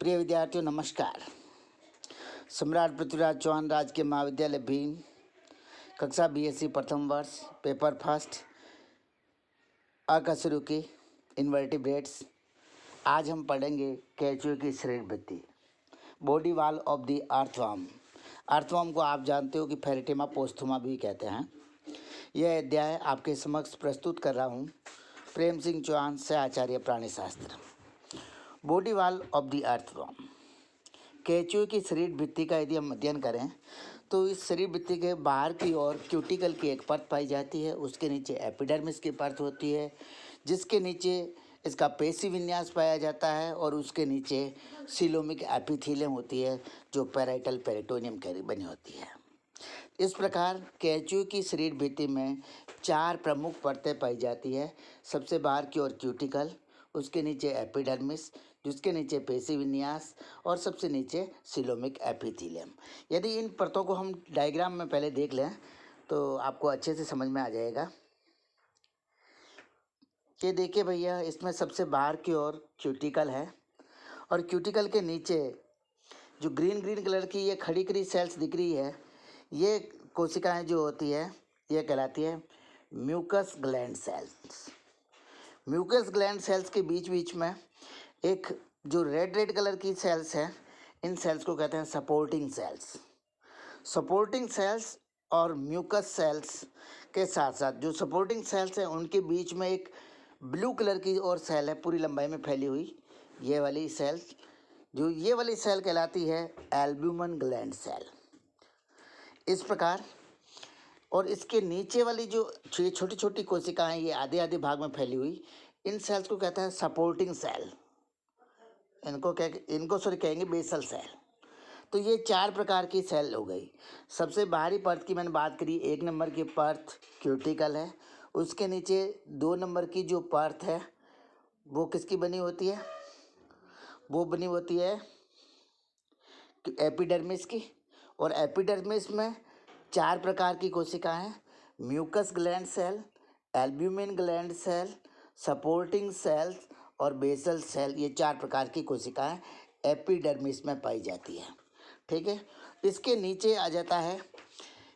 प्रिय विद्यार्थियों नमस्कार। सम्राट पृथ्वीराज चौहान राजकीय महाविद्यालय भीम, कक्षा बीएससी प्रथम वर्ष, पेपर फर्स्ट, अकशेरुकी इन्वर्टिब्रेट्स। आज हम पढ़ेंगे केंचुए की शरीरवृत्ति, body wall of the earthworm. Earthworm को आप जानते हो कि फेरेटिमा पोस्थुमा भी कहते हैं। यह अध्याय आपके समक्ष प्रस्तुत कर रहा हूँ। प्रेम सिंह चौहान से आचार्य प्राणीशास्त्र। Body wall of the earthworm, केंचुए की शरीर भित्ति का यदि हम अध्ययन करें तो इस शरीर भित्ति के बाहर की ओर क्यूटिकल की एक परत पाई जाती है। उसके नीचे एपिडर्मिस की परत होती है, जिसके नीचे इसका पेशी विन्यास पाया जाता है, और उसके नीचे सीलोमिक एपिथेलियम होती है जो पैराइटल पेरिटोनियम की बनी होती है। इस प्रकार केंचुए की शरीर भित्ति में 4 प्रमुख परतें पाई जाती है। सबसे बाहर की ओर क्यूटिकल, उसके नीचे एपिडर्मिस, जिसके नीचे पेशी विन्यास, और सबसे नीचे सीलोमिक एपिथेलियम। यदि इन परतों को हम डायग्राम में पहले देख लें तो आपको अच्छे से समझ में आ जाएगा। ये देखिए भैया, इसमें सबसे बाहर की ओर क्यूटिकल है, और क्यूटिकल के नीचे जो ग्रीन कलर की ये खड़ी खड़ी सेल्स दिख रही है, ये कोशिकाएं जो होती है ये कहलाती है mucus gland cells. Mucus gland cells के बीच बीच में एक जो रेड कलर की सेल्स हैं, इन सेल्स को कहते हैं सपोर्टिंग सेल्स। सपोर्टिंग सेल्स और म्यूकस सेल्स के साथ साथ जो सपोर्टिंग सेल्स हैं उनके बीच में एक ब्लू कलर की और सेल है, पूरी लंबाई में फैली हुई। ये वाली सेल, जो ये वाली सेल कहलाती है एल्ब्यूमिन ग्लैंड सेल। इस प्रकार, और इसके नीचे वाली जो छोटी छोटी कोशिकाएं ये आधे आधे भाग में फैली हुई, इन सेल्स को कहता है सपोर्टिंग सेल। इनको कहेंगे बेसल सेल। तो ये 4 प्रकार की सेल हो गई। सबसे बाहरी परत की मैंने बात करी, 1 नंबर की परत क्यूटिकल है। उसके नीचे 2 नंबर की जो परत है वो किसकी बनी होती है? वो बनी होती है एपिडर्मिस की। और एपिडर्मिस में 4 प्रकार की कोशिकाएं हैं, mucus gland cell, albumin gland cell, supporting cells और बेसल सेल। ये 4 प्रकार की कोशिकाएं एपिडर्मिस में पाई जाती है। ठीक है। इसके नीचे आ जाता है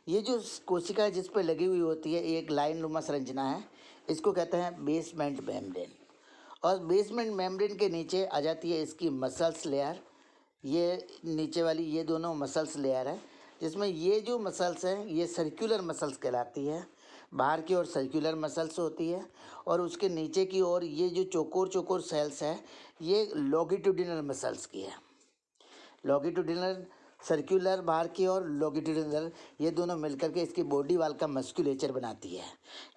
ये जो कोशिका जिस पर लगी हुई होती है, एक लाइन नुमा संरचना है, इसको कहते हैं बेसमेंट मेम्ब्रेन। और बेसमेंट मेम्ब्रेन के नीचे आ जाती है इसकी मसल्स लेयर। ये नीचे वाली ये दोनों मसल्स लेयर है, जिसमें ये जो मसल्स हैं ये सर्कुलर मसल्स कहलाती है। बाहर की ओर सर्कुलर मसल्स होती है, और उसके नीचे की ओर ये जो चौकोर सेल्स है ये लॉन्गिट्यूडिनल मसल्स की है। लॉन्गिट्यूडिनल, सर्कुलर बाहर की और लॉन्गिट्यूडिनल, ये दोनों मिलकर के इसकी बॉडी वाल का मस्कुलेचर बनाती है।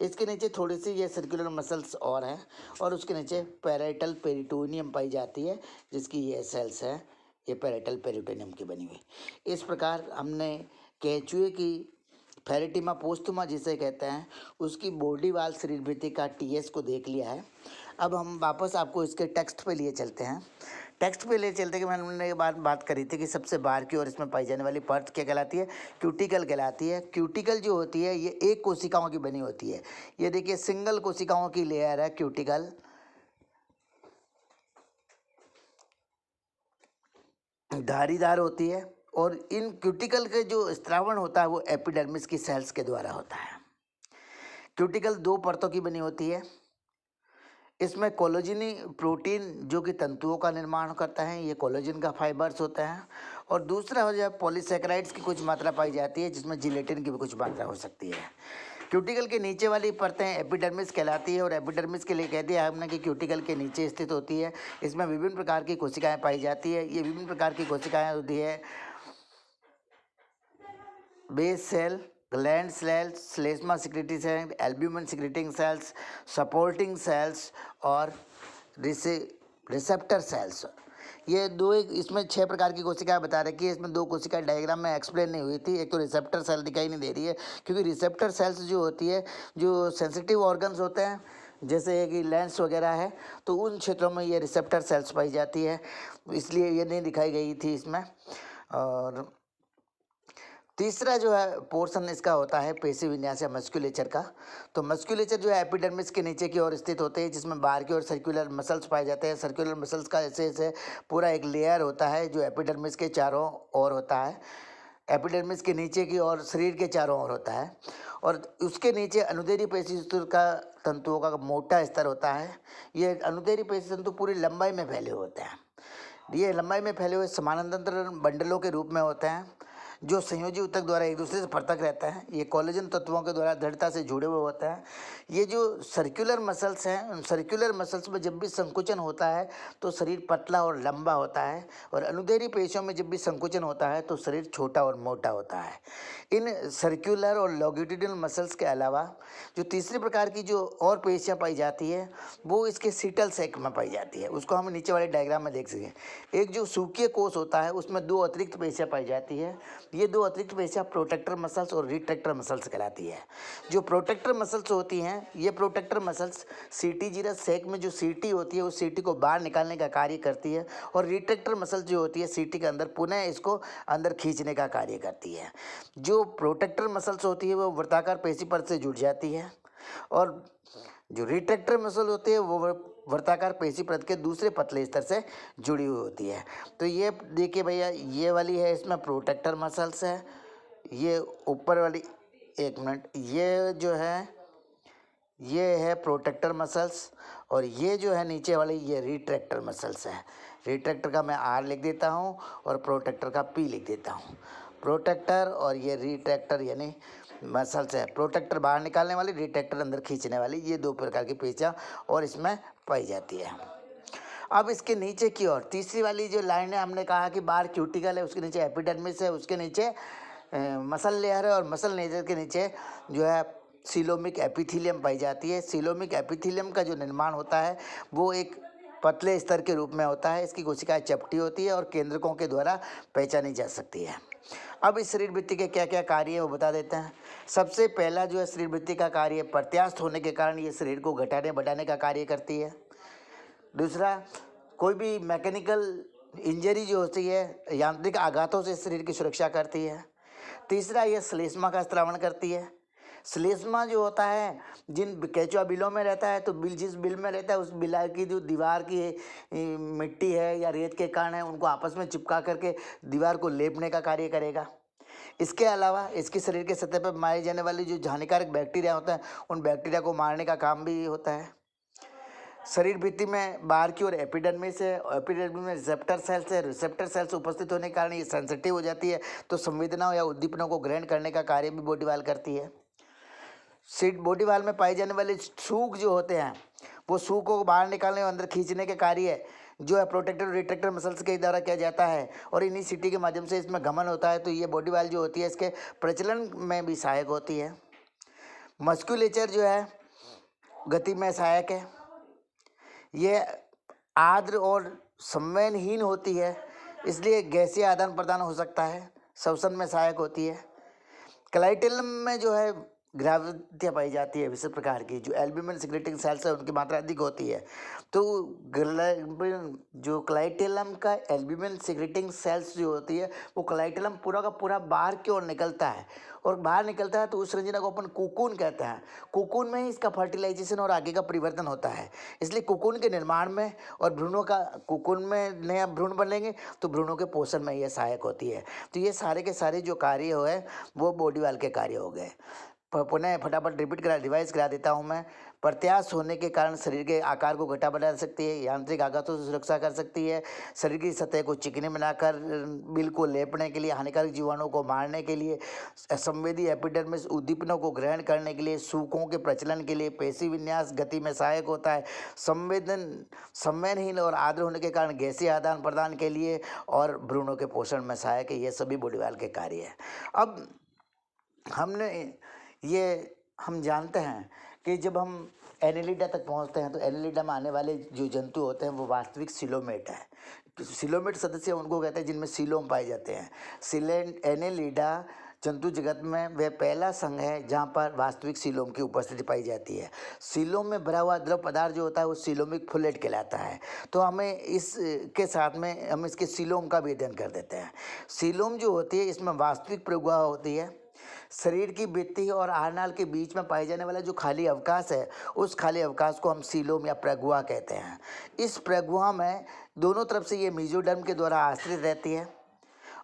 इसके नीचे थोड़ी सी ये सर्कुलर मसल्स और हैं, और उसके नीचे पैराइटल पेरिटोनियम पाई जाती है, जिसकी ये सेल्स हैं, ये पैराइटल पेरिटोनियम की बनी हुई। इस प्रकार हमने केंचुए की फेरेटिमा पोस्थुमा जिसे कहते हैं उसकी बॉडी वाल शरीर भित्ति का टीएस को देख लिया है। अब हम वापस आपको इसके टेक्स्ट पे लिए चलते हैं। टेक्स्ट पे ले चलते कि मैंने बात करी थी कि सबसे बाहर की ओर इसमें पाई जाने वाली परत क्या कहलाती है? क्यूटिकल कहलाती है। क्यूटिकल जो होती है ये एक कोशिकाओं की बनी होती है। ये देखिए सिंगल कोशिकाओं की लेयर है क्यूटिकल, धारीदार होती है, और इन क्यूटिकल के जो स्त्रावण होता है वो एपिडर्मिस की सेल्स के द्वारा होता है। क्यूटिकल 2 परतों की बनी होती है। इसमें कोलेजनी प्रोटीन जो कि तंतुओं का निर्माण करता है, ये कोलेजन का फाइबर्स होता है। और दूसरा हो जाए पॉलीसेकेराइड्स की कुछ मात्रा पाई जाती है, जिसमें जिलेटिन की भी कुछ मात्रा हो सकती है। क्यूटिकल के नीचे वाली परतें एपिडर्मिस कहलाती है, और एपिडर्मिस के लिए कह दिया हमने कि क्यूटिकल के नीचे स्थित होती है। इसमें विभिन्न प्रकार की कोशिकाएं पाई जाती है। ये विभिन्न प्रकार की कोशिकाएं होती है बेस सेल, ग्लैंड सेल्स, स्लेस्मा secretory cell, albumin secreting cells, supporting cells और रिसेप्टर सेल्स। ये दो, एक इसमें 6 प्रकार की कोशिकाएं बता रखी है। इसमें 2 कोशिकाएं डायग्राम में एक्सप्लेन नहीं हुई थी। एक तो रिसेप्टर सेल दिखाई नहीं दे रही है, क्योंकि रिसेप्टर सेल्स जो होती है, जो सेंसिटिव ऑर्गन्स होते हैं जैसे कि लेंस वगैरह है, तो उन क्षेत्रों में ये रिसेप्टर सेल्स पाई जाती है, इसलिए ये नहीं दिखाई गई थी इसमें। और तीसरा जो है पोर्शन इसका होता है पेशी विन्यास या मस्कुलेचर का। तो मस्कुलेचर जो है एपिडर्मिस के नीचे की ओर स्थित होते हैं, जिसमें बाहर की ओर सर्कुलर मसल्स पाए जाते हैं। सर्कुलर मसल्स का ऐसे ऐसे पूरा एक लेयर होता है जो एपिडर्मिस के चारों ओर होता है। एपिडर्मिस के नीचे की ओर शरीर के चारों ओर होता है, और उसके नीचे अनुदैर्ध्य पेशी का तंतुओं का मोटा स्तर होता है। ये अनुदैर्ध्य पेशी तंतु पूरी लंबाई में फैले होते हैं। ये लंबाई में फैले हुए समानांतर बंडलों के रूप में होते हैं, जो संयोजी ऊतक द्वारा एक दूसरे से पृथक रहता है। ये कोलेजन तत्वों के द्वारा दृढ़ता से जुड़े हुए होते हैं। ये जो सर्कुलर मसल्स हैं, उन सर्कुलर मसल्स में जब भी संकुचन होता है तो शरीर पतला और लंबा होता है, और अनुदैर्ध्य पेशियों में जब भी संकुचन होता है तो शरीर छोटा और मोटा होता है। इन सर्कुलर और लॉन्गिट्यूडिनल मसल्स के अलावा जो तीसरी प्रकार की जो और पेशियाँ पाई जाती है वो इसके सीटल सैक में पाई जाती है। उसको हम नीचे वाले डायग्राम में देख सकें। एक जो सूखीय कोष होता है उसमें दो अतिरिक्त पेशियाँ पाई जाती है। ये दो अतिरिक्त पेशियाँ प्रोटेक्टर मसल्स और रिट्रैक्टर मसल्स कहलाती है। जो प्रोटेक्टर मसल्स होती हैं, ये प्रोटेक्टर मसल्स सीटी जीरस सैक में जो सीटी होती है उस सीटी को बाहर निकालने का कार्य करती है, और रिट्रैक्टर मसल्स जो होती है सीटी के अंदर पुनः इसको अंदर खींचने का कार्य करती है। जो प्रोटेक्टर मसल्स होती है वो वृत्ताकार पेशी परत से जुड़ जाती है, और जो रिट्रैक्टर मसल होती है वो वृत्ताकार पेशी परत के दूसरे पतले स्तर से जुड़ी हुई होती है। तो ये देखिए भैया, ये वाली है, इसमें प्रोटेक्टर मसल्स है। ये ऊपर वाली, एक मिनट, ये जो है ये है प्रोटेक्टर मसल्स, और ये जो है नीचे वाली ये रिट्रैक्टर मसल्स है। रिट्रैक्टर का मैं आर लिख देता हूँ और प्रोटेक्टर का पी लिख देता हूँ। प्रोटेक्टर और ये रिट्रैक्टर यानी मसल्स है। प्रोटेक्टर बाहर निकालने वाली, रिट्रैक्टर अंदर खींचने वाली, ये दो प्रकार की पेशियाँ और इसमें पाई जाती है। अब इसके नीचे की ओर तीसरी वाली जो लाइन है, हमने कहा कि बाहर क्यूटिकल है, उसके नीचे एपिडर्मिस है, उसके नीचे मसल लेयर है, और मसल लेयर के नीचे जो है सीलोमिक एपिथीलियम पाई जाती है। सीलोमिक एपिथीलियम का जो निर्माण होता है वो एक पतले स्तर के रूप में होता है। इसकी कोशिकाएं चपटी होती है और केंद्रकों के द्वारा पहचानी जा सकती है। अब इस शरीर वृत्ति के क्या क्या कार्य है वो बता देते हैं। सबसे पहला जो है शरीर वृत्ति का कार्य, प्रत्यास्थ होने के कारण ये शरीर को घटाने बढ़ाने का कार्य करती है। दूसरा, कोई भी मैकेनिकल इंजरी जो होती है, यांत्रिक आघातों से शरीर की सुरक्षा करती है। तीसरा, ये श्लेष्मा का स्त्रावण करती है। श्लेष्मा जो होता है, जिन केंचुआ बिलों में रहता है, तो बिल जिस बिल में रहता है उस बिला की जो दीवार की मिट्टी है या रेत के कण है उनको आपस में चिपका करके दीवार को लेपने का कार्य करेगा। इसके अलावा इसके शरीर के सतह पर मारे जाने वाले जो हानिकारक बैक्टीरिया होते हैं उन बैक्टीरिया को मारने का काम भी होता है। शरीर भित्ति में बाहर की ओर एपिडर्मिस है, एपिडर्मिस में रिसेप्टर सेल्स है। रिसेप्टर सेल्स उपस्थित होने के कारण ये सेंसिटिव हो जाती है, तो संवेदनाओं या उद्दीपनों को ग्रहण करने का कार्य भी बॉडी वाल करती है। सीट बॉडी वाल में पाए जाने वाले सूक जो होते हैं वो सूक को बाहर निकालने और अंदर खींचने के कार्य जो है प्रोटेक्टर और रिट्रैक्टर मसल्स के द्वारा किया जाता है, और इन्हीं सीटी के माध्यम से इसमें गमन होता है। तो ये बॉडी वाल जो होती है इसके प्रचलन में भी सहायक होती है। मस्कुलेचर जो है गति में सहायक है। ये आर्द्र और संवहनहीन होती है, इसलिए गैसीय आदान प्रदान हो सकता है। श्वसन में सहायक होती है। क्लाइटेलम में जो है ग्राविटियाँ पाई जाती है विशेष प्रकार की, जो एल्ब्यूमिन सिक्रेटिंग सेल्स है उनकी मात्रा अधिक होती है। तो जो क्लाइटेलम का एल्ब्यूमिन सिक्रेटिंग सेल्स जो होती है वो क्लाइटेलम पूरा का पूरा बाहर की ओर निकलता है, और बाहर निकलता है तो उस रंजना को अपन कोकून कहते हैं। कोकून में ही इसका फर्टिलाइजेशन और आगे का परिवर्तन होता है। इसलिए कोकून के निर्माण में और भ्रूणों का, कोकून में नया भ्रूण बनेंगे तो भ्रूणों के पोषण में यह सहायक होती है। तो ये सारे के सारे जो कार्य हो है वो बॉडी वाल के कार्य हो गए। पुनः फटाफट रिवाइज करा देता हूँ मैं। प्रत्यास्थ होने के कारण शरीर के आकार को घटा बढ़ा सकती है, यांत्रिक आघातों से सुरक्षा कर सकती है, शरीर की सतह को चिकनी बनाकर बिल को लेपने के लिए, हानिकारक जीवाणुओं को मारने के लिए, संवेदी एपिडर्मिस उद्दीपनों को ग्रहण करने के लिए, सूखों के प्रचलन के लिए, पेशी विन्यास गति में सहायक होता है, संवेदनहीन और आर्द्र होने के कारण गैसीय आदान प्रदान के लिए, और भ्रूणों के पोषण में सहायक है। ये सभी बॉडी वाल के कार्य है। अब हम जानते हैं कि जब हम एनेलिडा तक पहुंचते हैं तो एनेलिडा में आने वाले जो जंतु होते हैं वो वास्तविक सिलोमेट है। सिलोमेट सदस्य उनको कहते हैं जिनमें सीलोम पाए जाते हैं। एनेलिडा जंतु जगत में वह पहला संघ है जहाँ पर वास्तविक सीलोम की उपस्थिति पाई जाती है। सीलोम में भरा हुआ द्रव पदार्थ जो होता है वो सीलोमिक फ्लूइड कहलाता है। तो हमें इसके साथ में हम इसके सीलोम का भी अध्ययन कर देते हैं। सीलोम जो होती है इसमें वास्तविक प्रगुआ होती है। शरीर की भित्ति और आहारनाल के बीच में पाए जाने वाला जो खाली अवकाश है उस खाली अवकाश को हम सीलोम या प्रगुआ कहते हैं। इस प्रगुआ में दोनों तरफ से ये मेसोडर्म के द्वारा आश्रित रहती है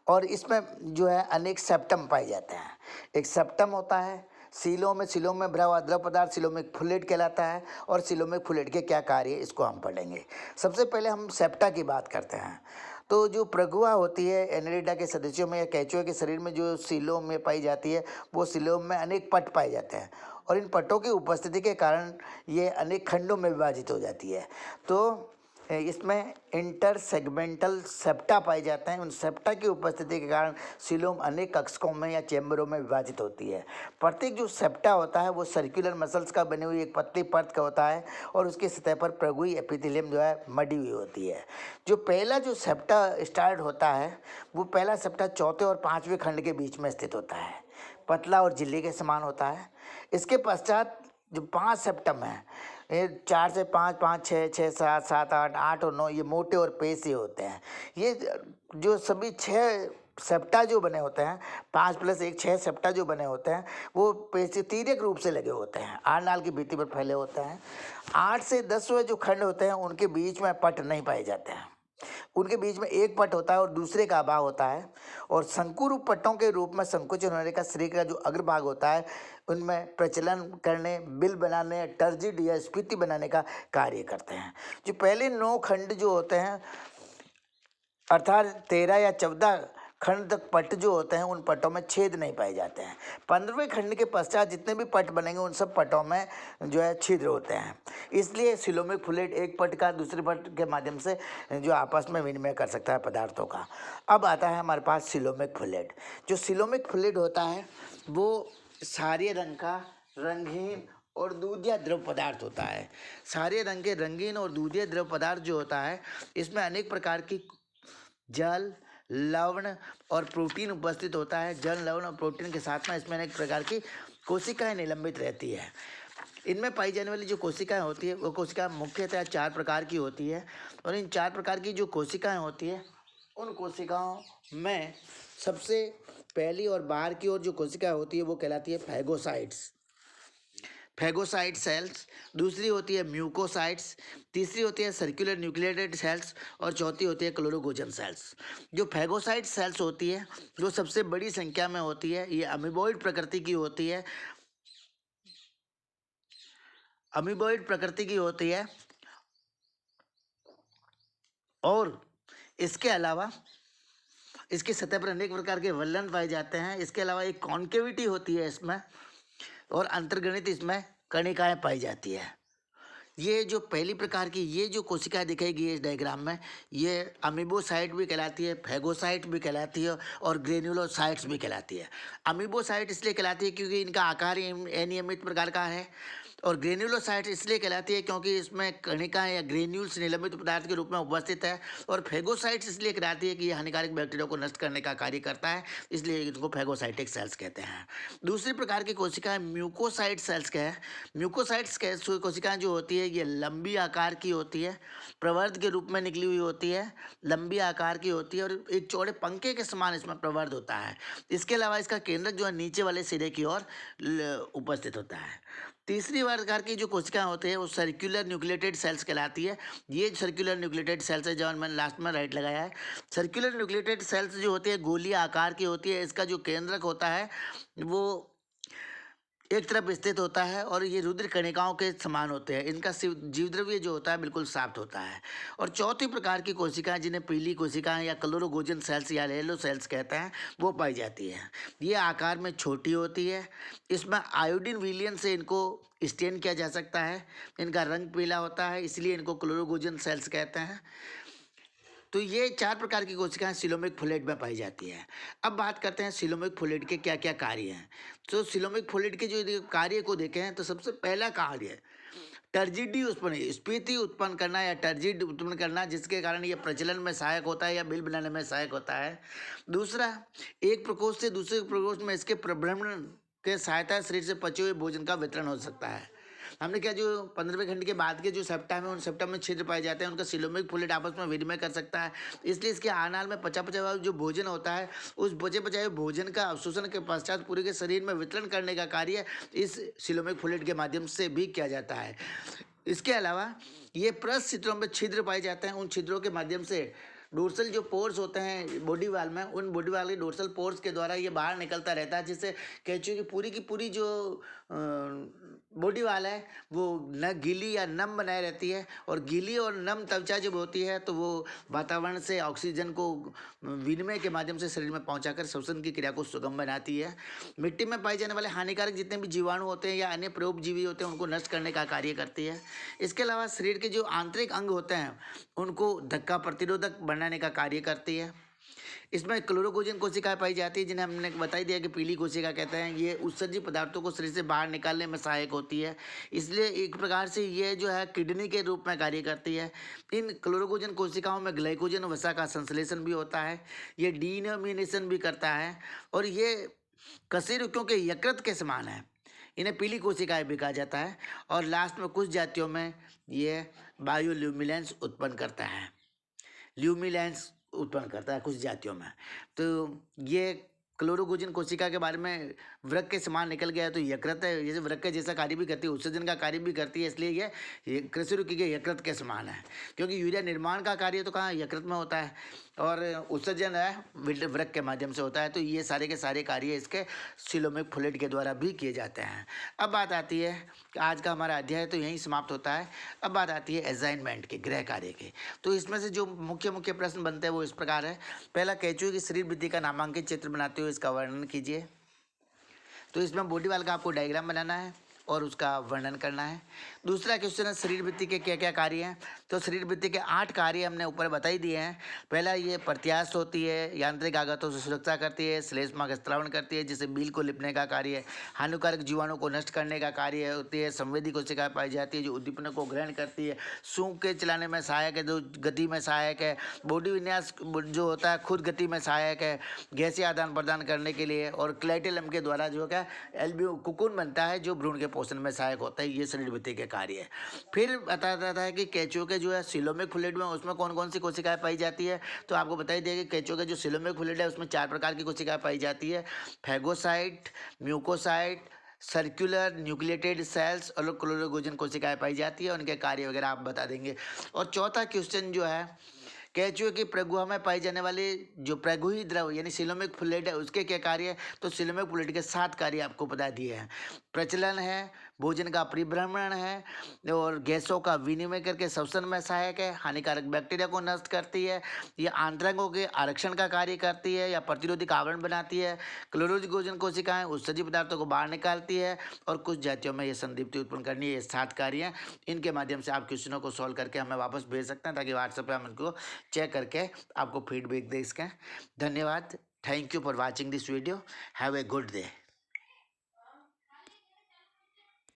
और इसमें जो है अनेक सेप्टम पाए जाते हैं। एक सेप्टम होता है सीलोम में भरा हुआ द्रव पदार्थ सीलोमिक फ्लूइड कहलाता है। और सीलोमिक फ्लूइड के क्या कार्य है इसको हम पढ़ेंगे। सबसे पहले हम सेप्टा की बात करते हैं। तो जो प्रगुआ होती है एनेलिडा के सदस्यों में या केंचुए के शरीर में जो सीलोम में पाई जाती है वो सीलोम में अनेक पट पाए जाते हैं और इन पटों की उपस्थिति के कारण ये अनेक खंडों में विभाजित हो जाती है। तो इसमें इंटर सेगमेंटल सेप्टा पाए जाते हैं। उन सेप्टा की उपस्थिति के कारण सीलोम अनेक कक्षकों में या चैम्बरों में विभाजित होती है। प्रत्येक जो सेप्टा होता है वो सर्कुलर मसल्स का बनी हुई एक पतली परत का होता है और उसकी सतह पर प्रगुई एपिथेलियम जो है मडी हुई होती है। जो पहला जो सेप्टा स्टार्ट होता है वो पहला सेप्टा चौथे और पाँचवें खंड के बीच में स्थित होता है, पतला और झिल्ली के समान होता है। इसके पश्चात जो 5 सेप्टम है, ये 4 से 5, 5, 6, 6, 7, 7, 8, 8 और 9 ये मोटे और पेशी होते हैं। ये जो सभी 6 सेप्टा जो बने होते हैं, 5 + 1 6 सेप्टा जो बने होते हैं वो पेशी तिर्यक रूप से लगे होते हैं, आहारनाल की भित्ति पर फैले होते हैं। 8 से 10वें जो खंड होते हैं उनके बीच में पट नहीं पाए जाते हैं। उनके बीच में एक पट होता है और दूसरे का अभाव होता है और शंकुरूप पट्टों के रूप में संकुचन होने का शरीर का जो अग्रभाग होता है उनमें प्रचलन करने, बिल बनाने, टर्जिड या स्फीति बनाने का कार्य करते हैं। जो पहले 9 खंड जो होते हैं अर्थात 13 या 14 खंड तक पट जो होते हैं उन पटों में छेद नहीं पाए जाते हैं। 15वें खंड के पश्चात जितने भी पट बनेंगे उन सब पटों में जो है छिद्र होते हैं। इसलिए सीलोमिक फ्लूइड एक पट का दूसरे पट के माध्यम से जो आपस में विनिमय कर सकता है पदार्थों का। अब आता है हमारे पास सीलोमिक फ्लूइड। जो सीलोमिक फ्लूइड होता है वो सारे रंग का रंगहीन और दूधिया द्रव पदार्थ होता है। सारे रंग के रंगीन और दूधिया द्रव पदार्थ जो होता है इसमें अनेक प्रकार की जल, लवण और प्रोटीन उपस्थित होता है। जल, लवण और प्रोटीन के साथ में इसमें अनेक प्रकार की कोशिकाएं निलंबित रहती है। इनमें पाई जाने वाली जो कोशिकाएं होती है वो कोशिकाएं मुख्यतः 4 प्रकार की होती है और इन 4 प्रकार की जो कोशिकाएं होती है उन कोशिकाओं में सबसे पहली और बाहर की ओर जो कोशिकाएं होती है वो कहलाती है फैगोसाइट सेल्स। दूसरी होती है म्यूकोसाइट्स। तीसरी होती है सर्कुलर न्यूक्लिएटेड सेल्स और चौथी होती है क्लोरोगोजन सेल्स। जो फैगोसाइट सेल्स होती है जो सबसे बड़ी संख्या में होती है, ये अमीबॉइड प्रकृति की होती है। और इसके अलावा इसकी सतह पर अनेक प्रकार के वल्लन पाए जाते हैं। इसके अलावा एक कॉन्केविटी होती है इसमें और अंतर्गणित इसमें कणिकाएं पाई जाती है। ये जो पहली प्रकार की ये जो कोशिकाएं दिखाई गई है इस डायग्राम में, ये अमीबोसाइट भी कहलाती है, फैगोसाइट भी कहलाती है और ग्रेन्युलोसाइट्स भी कहलाती है। अमीबोसाइट इसलिए कहलाती है क्योंकि इनका आकार अनियमित प्रकार का है और ग्रेन्युलोसाइट इसलिए कहलाती है क्योंकि इसमें कणिकाएं या ग्रेन्यूल्स निलंबित पदार्थ के रूप में उपस्थित है। और फैगोसाइट्स इसलिए कहलाती है कि ये हानिकारक बैक्टीरिया को नष्ट करने का कार्य करता है, इसलिए इनको फैगोसाइटिक सेल्स कहते हैं। दूसरी प्रकार की कोशिकाएं म्यूकोसाइट सेल्स के हैं। म्यूकोसाइट्स कोशिकाएं जो होती है ये लंबी आकार की होती है, प्रवर्ध के रूप में निकली हुई होती है, लंबी आकार की होती है और एक चौड़े पंखे के समान इसमें प्रवर्ध होता है। इसके अलावा इसका केंद्रक जो है नीचे वाले सिरे की ओर उपस्थित होता है। तीसरी प्रकार की जो कोशिकाएं होती है वो सर्कुलर न्यूक्लिएटेड सेल्स कहलाती है। ये सर्कुलर न्यूक्लिएटेड सेल्स है, जब मैंने लास्ट में राइट लगाया है। सर्कुलर न्यूक्लिएटेड सेल्स जो होती है गोलीय आकार की होती है। इसका जो केंद्रक होता है वो एक तरफ स्थित होता है और ये रुधिर कणिकाओं के समान होते हैं। इनका जीवद्रव्य जो होता है बिल्कुल साफ्ट होता है। और चौथी प्रकार की कोशिकाएं जिन्हें पीली कोशिकाएं या क्लोरोगोजन सेल्स या येलो सेल्स कहते हैं वो पाई जाती है। ये आकार में छोटी होती है। इसमें आयोडीन विलयन से इनको स्टेन किया जा सकता है। इनका रंग पीला होता है, इसलिए इनको क्लोरोगोजन सेल्स कहते हैं। तो ये 4 प्रकार की कोशिकाएं सीलोमिक फ्लूइड में पाई जाती है। अब बात करते हैं सीलोमिक फ्लूइड के क्या क्या कार्य हैं। तो सीलोमिक फ्लूइड के जो कार्य को देखें तो सबसे पहला कार्य टर्जिडी उत्पन्न, स्फीति उत्पन्न करना या टर्जिड उत्पन्न करना, जिसके कारण ये प्रचलन में सहायक होता है या बिल बनाने में सहायक होता है। दूसरा, एक प्रकोष्ठ से दूसरे प्रकोष्ठ में इसके प्रभ्रमण के सहायता शरीर से पचे हुए भोजन का वितरण हो सकता है। हमने क्या, जो 15वें खंड के बाद के जो सेप्टम है, उन सेप्टम में छिद्र पाए जाते हैं, उनका सिलोमिक फ्लूइड आपस में विनिमय कर सकता है, इसलिए इसके आनाल में पचा पचा हुआ जो भोजन होता है, उस बचे पचाए भोजन का अवशोषण के पश्चात पूरे के शरीर में वितरण करने का कार्य इस सिलोमिक फ्लूइड के माध्यम से भी किया जाता है। इसके अलावा ये प्रस्थ छिद्रों में छिद्र पाए जाते हैं, उन छिद्रों के माध्यम से डोर्सल जो पोर्स होते हैं बॉडी वाल में, उन बॉडी वाल के डोर्सल पोर्स के द्वारा ये बाहर निकलता रहता है, जिससे केंचुए की पूरी जो बॉडी वाल है वो न गीली या नम बनाए रहती है, और गीली और नम त्वचा जब होती है तो वो वातावरण से ऑक्सीजन को विनिमय के माध्यम से शरीर में पहुंचाकर श्वसन की क्रिया को सुगम बनाती है। मिट्टी में पाए जाने वाले हानिकारक जितने भी जीवाणु होते हैं या अन्य परोपजीवी होते हैं, उनको नष्ट करने का कार्य करती है। इसके अलावा शरीर के जो आंतरिक अंग होते हैं, उनको धक्का प्रतिरोधक बनाने का कार्य करती है। इसमें क्लोरोकोजन कोशिकाएं पाई जाती है, जिन्हें हमने बता ही दिया कि पीली कोशिका कहते हैं। ये उत्सर्जित पदार्थों को शरीर से बाहर निकालने में सहायक होती है, इसलिए एक प्रकार से ये जो है किडनी के रूप में कार्य करती है। इन क्लोरोकोजन कोशिकाओं में ग्लाइकोजन वसा का संश्लेषण भी होता है, ये डीनोमिनेशन भी करता है, और ये कशेरुकियों के यकृत के समान है, इन्हें पीली कोशिकाएं भी कहा जाता है। और लास्ट में कुछ जातियों में ये बायोल्यूमिनेंस उत्पन्न करता है, ल्यूमिनेंस उत्पन्न करता है कुछ जातियों में। तो ये क्लोरोकोजन कोशिका के बारे में वृक्क के समान निकल गया, तो यकृत है, जैसे वृक्क के जैसा कार्य भी करती है, उत्सर्जन का कार्य भी करती है, इसलिए ये कशेरुकी के यकृत के समान है, क्योंकि यूरिया निर्माण का कार्य तो कहाँ यकृत में होता है, और उत्सर्जन है वृक्क के माध्यम से होता है। तो ये सारे के सारे कार्य इसके सिलोमिक फ्लूइड के द्वारा भी किए जाते हैं। अब बात आती है कि आज का हमारा अध्याय तो यहीं समाप्त होता है। अब बात आती है असाइनमेंट के, गृह कार्य के। तो इसमें से जो मुख्य मुख्य प्रश्न बनते हैं वो इस प्रकार है। पहला, केंचुए की शरीर वृद्धि का नामांकित चित्र बनाते हुए इसका वर्णन कीजिए। तो इसमें बॉडी वाल का आपको डायग्राम बनाना है और उसका वर्णन करना है। दूसरा क्वेश्चन है, शरीर वृद्धि के क्या क्या कार्य हैं। तो शरीर वृद्धि के 8 कार्य हमने ऊपर बता ही दिए हैं। पहला, ये प्रत्यास्थ होती है, यांत्रिक आघातों से सुरक्षा करती है, श्लेष्मा का स्त्रावण करती है, जिससे बिल को लिपने का कार्य है, हानिकारक जीवाणु को नष्ट करने का कार्य होती है, संवेदी कोशिका पाई जाती है जो उद्दीपन को ग्रहण करती है, सूंघ के चलाने में सहायक है, जो गति में सहायक है, बॉडी विन्यास जो होता है खुद गति में सहायक है, गैसीय आदान प्रदान करने के लिए, और क्लाइटेलम के द्वारा जो क्या एल्ब्यू कुकुन बनता है जो भ्रूण के पोषण में सहायक होता है। ये शरीर वृद्धि के कार्य है। फिर बताया जाता है कि केंचुए के जो है सिलोमिक फ्लूइड में उसमें कौन कौन सी कोशिकाएं पाई जाती है। तो आपको बताई दिया कि केंचुए के जो सिलोमिक फ्लूइड है उसमें 4 प्रकार की कोशिकाएं पाई जाती है, फैगोसाइट, म्यूकोसाइट, सर्कुलर न्यूक्लिएटेड सेल्स और क्लोरोकोजन कोशिकाएं पाई जाती है। उनके कार्य वगैरह आप बता देंगे। और चौथा क्वेश्चन जो है, केंचुए की प्रगुहा में पाई जाने वाले जो प्रगुही द्रव यानी सिलोमिक फ्लूइड है उसके क्या कार्य है। तो सिलोमिक फ्लूइड के 7 कार्य आपको बता दिए हैं। प्रचलन है, भोजन का परिभ्रमण है, और गैसों का विनिमय करके श्वसन में सहायक है, हानिकारक बैक्टीरिया को नष्ट करती है, या आंतरंगों के आरक्षण का कार्य करती है, या प्रतिरोधक आवरण बनाती है, क्लोरोकोजन कोशिकाएं उत्सर्जित पदार्थों को बाहर निकालती है, और कुछ जातियों में ये संदीप्ति उत्पन्न करनी है। ये 7 कार्य हैं। इनके माध्यम से आप क्वेश्चनों को सॉल्व करके हमें वापस भेज सकते हैं, ताकि व्हाट्सएप पर हम इनको चेक करके आपको फीडबैक दे सकें। धन्यवाद। Thank you for watching this video. Have a good day.